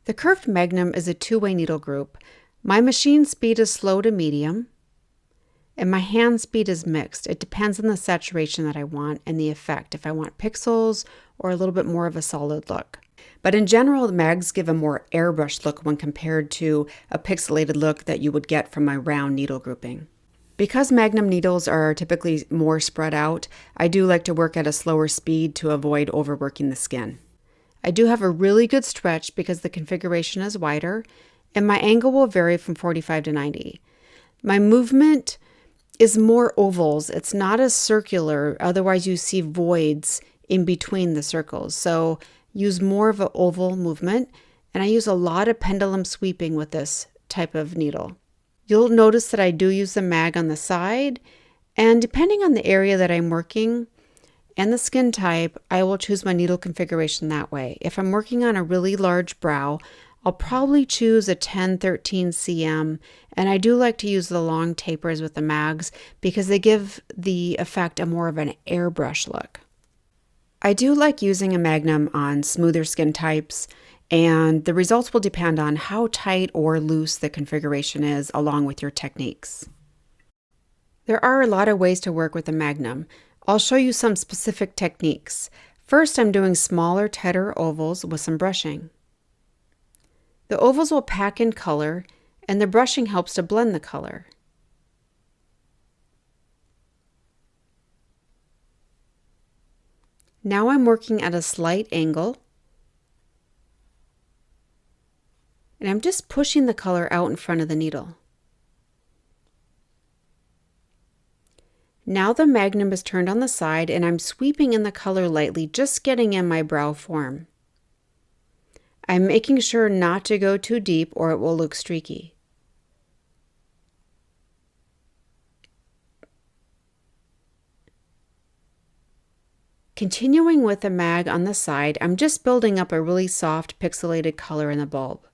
The curved Magnum is a two-way needle group. My machine speed is slow to medium, and my hand speed is mixed. It depends on the saturation that I want and the effect, if I want pixels or a little bit more of a solid look. But in general, the mags give a more airbrushed look when compared to a pixelated look that you would get from my round needle grouping. Because Magnum needles are typically more spread out, I do like to work at a slower speed to avoid overworking the skin. I do have a really good stretch because the configuration is wider, and my angle will vary from 45 to 90. My movement is more ovals. It's not as circular, otherwise you see voids in between the circles. So use more of an oval movement, and I use a lot of pendulum sweeping with this type of needle. You'll notice that I do use the mag on the side, and depending on the area that I'm working and the skin type, I will choose my needle configuration that way. If I'm working on a really large brow, I'll probably choose a 10-13 cm, and I do like to use the long tapers with the mags because they give the effect a more of an airbrush look. I do like using a Magnum on smoother skin types, and the results will depend on how tight or loose the configuration is along with your techniques. There are a lot of ways to work with a Magnum. I'll show you some specific techniques. First, I'm doing smaller, tighter ovals with some brushing. The ovals will pack in color, and the brushing helps to blend the color. Now I'm working at a slight angle, and I'm just pushing the color out in front of the needle. Now the Magnum is turned on the side, and I'm sweeping in the color lightly, just getting in my brow form. I'm making sure not to go too deep or it will look streaky. Continuing with the mag on the side, I'm just building up a really soft pixelated color in the bulb.